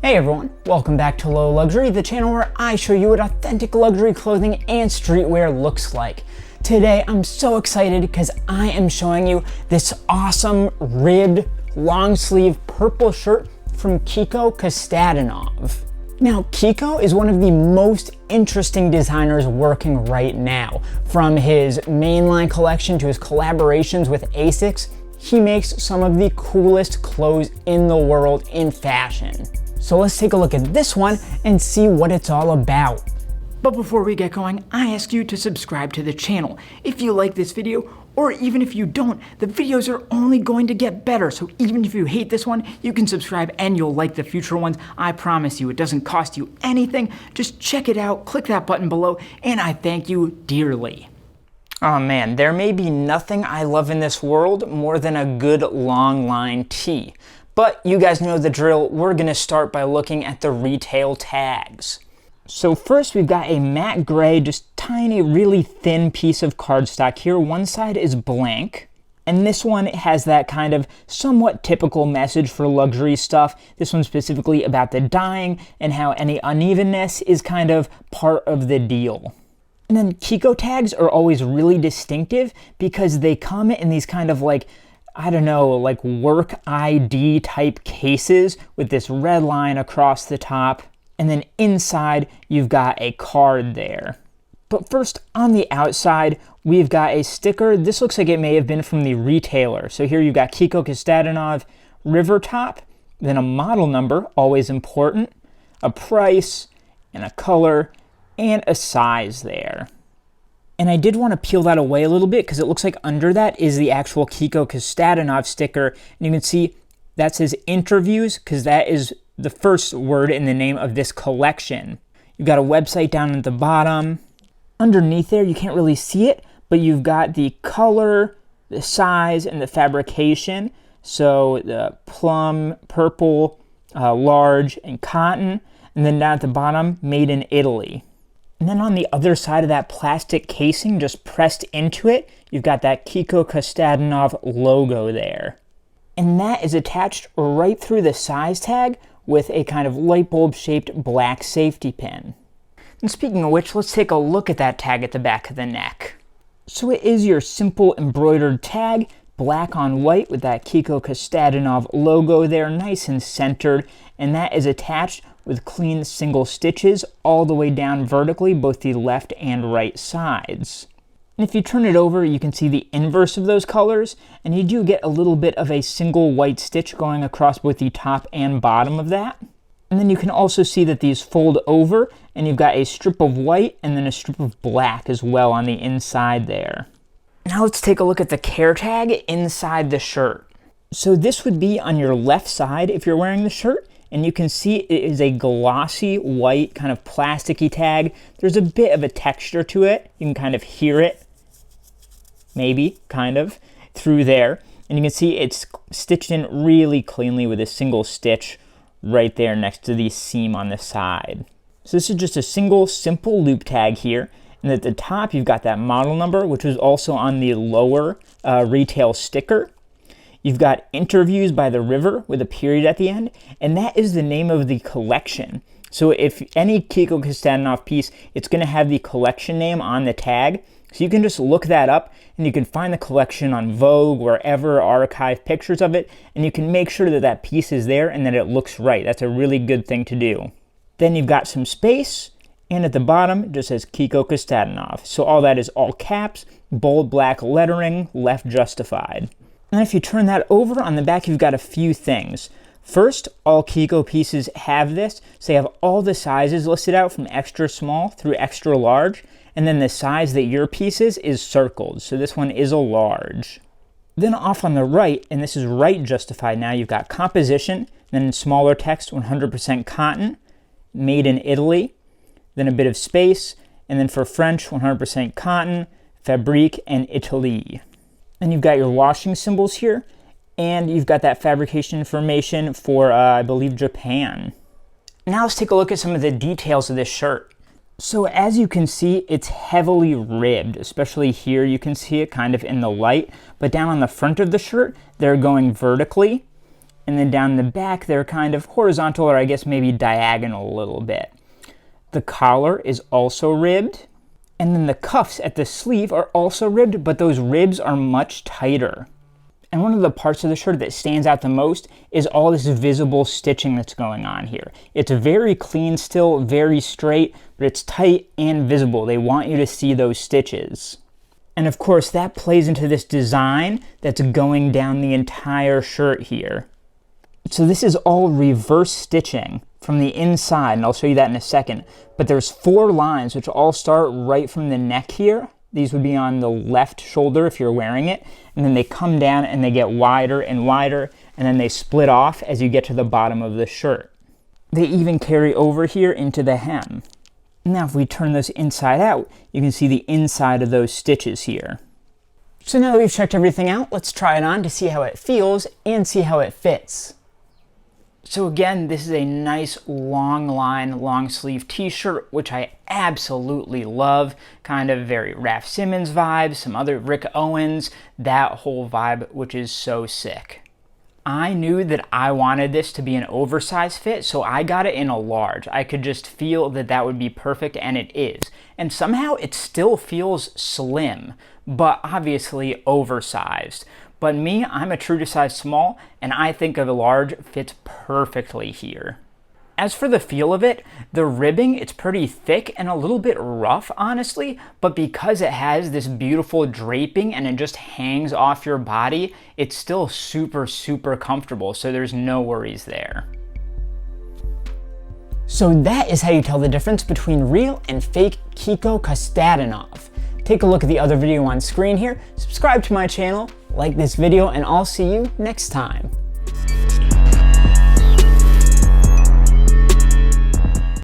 Hey everyone, welcome back to Low Luxury, the channel where I show you what authentic luxury clothing and streetwear looks like. Today I'm so excited because I am showing you this awesome ribbed long sleeve purple shirt from KIKO KOSTADINOV. Now, KIKO is one of the most interesting designers working right now. From his mainline collection to his collaborations with ASICs, he makes some of the coolest clothes in the world in fashion. So let's take a look at this one and see what it's all about. But before we get going, I ask you to subscribe to the channel. If you like this video, or even if you don't, the videos are only going to get better. So even if you hate this one, you can subscribe and you'll like the future ones. I promise you, it doesn't cost you anything. Just check it out, click that button below, and I thank you dearly. Oh man, there may be nothing I love in this world more than a good long line tee. But you guys know the drill. We're gonna start by looking at the retail tags. So first we've got a matte gray, just tiny, really thin piece of cardstock here. One side is blank, and this one has that kind of somewhat typical message for luxury stuff. This one's specifically about the dyeing and how any unevenness is kind of part of the deal. And then KIKO tags are always really distinctive because they come in these kind of like, I don't know, like work ID type cases with this red line across the top. And then inside, you've got a card there. But first, on the outside, we've got a sticker. This looks like it may have been from the retailer. So here you've got KIKO KOSTADINOV river top, then a model number, always important, a price, and a color, and a size there. And I did want to peel that away a little bit because it looks like under that is the actual KIKO KOSTADINOV sticker. And you can see that says interviews because that is the first word in the name of this collection. You've got a website down at the bottom. Underneath there, you can't really see it, but you've got the color, the size, and the fabrication. So the plum, purple, large, and cotton. And then down at the bottom, made in Italy. And then on the other side of that plastic casing, just pressed into it, you've got that KIKO KOSTADINOV logo there. And that is attached right through the size tag with a kind of light bulb shaped black safety pin. And speaking of which, let's take a look at that tag at the back of the neck. So it is your simple embroidered tag, black on white with that KIKO KOSTADINOV logo there, nice and centered, and that is attached with clean single stitches all the way down vertically, both the left and right sides. And if you turn it over, you can see the inverse of those colors, and you do get a little bit of a single white stitch going across both the top and bottom of that. And then you can also see that these fold over, and you've got a strip of white and then a strip of black as well on the inside there. Now let's take a look at the care tag inside the shirt. So this would be on your left side if you're wearing the shirt, and you can see it is a glossy white kind of plasticky tag. There's a bit of a texture to it. You can kind of hear it, maybe, kind of, through there. And you can see it's stitched in really cleanly with a single stitch right there next to the seam on the side. So this is just a single simple loop tag here. And at the top, you've got that model number, which was also on the lower retail sticker. You've got interviews by the river with a period at the end, and that is the name of the collection. So if any KIKO KOSTADINOV piece, it's going to have the collection name on the tag. So you can just look that up, and you can find the collection on Vogue, wherever, archive pictures of it, and you can make sure that that piece is there and that it looks right. That's a really good thing to do. Then you've got some space, and at the bottom, it just says KIKO KOSTADINOV. So all that is all caps, bold black lettering, left justified. And if you turn that over, on the back you've got a few things. First, all KIKO pieces have this, so they have all the sizes listed out from extra small through extra large, and then the size that your piece is circled, so this one is a large. Then off on the right, and this is right justified now, you've got composition, then in smaller text, 100% cotton, made in Italy, then a bit of space, and then for French, 100% cotton, fabrique, and Italie. And you've got your washing symbols here, and you've got that fabrication information for, I believe, Japan. Now let's take a look at some of the details of this shirt. So as you can see, it's heavily ribbed, especially here you can see it kind of in the light, but down on the front of the shirt, they're going vertically, And then down the back, they're kind of horizontal, or I guess maybe diagonal a little bit. The collar is also ribbed. And then the cuffs at the sleeve are also ribbed, but those ribs are much tighter. And one of the parts of the shirt that stands out the most is all this visible stitching that's going on here. It's very clean still, very straight, but it's tight and visible. They want you to see those stitches. And of course, that plays into this design that's going down the entire shirt here. So this is all reverse stitching from the inside, and I'll show you that in a second. But there's 4 lines which all start right from the neck here. These would be on the left shoulder if you're wearing it, and then they come down and they get wider and wider, and then they split off as you get to the bottom of the shirt. They even carry over here into the hem. Now if we turn this inside out, you can see the inside of those stitches here. So now that we've checked everything out, let's try it on to see how it feels and see how it fits. So again, this is a nice long line, long sleeve t-shirt, which I absolutely love. Kind of very Raf Simons vibes, some other Rick Owens, that whole vibe, which is so sick. I knew that I wanted this to be an oversized fit, so I got it in a large. I could just feel that that would be perfect, and it is. And somehow it still feels slim, but obviously oversized. But me, I'm a true to size small, and I think a large fits perfectly here. As for the feel of it, the ribbing, it's pretty thick and a little bit rough, honestly, but because it has this beautiful draping and it just hangs off your body, it's still super, super comfortable, so there's no worries there. So that is how you tell the difference between real and fake KIKO Kostadinov. Take a look at the other video on screen here, subscribe to my channel, like this video, and I'll see you next time.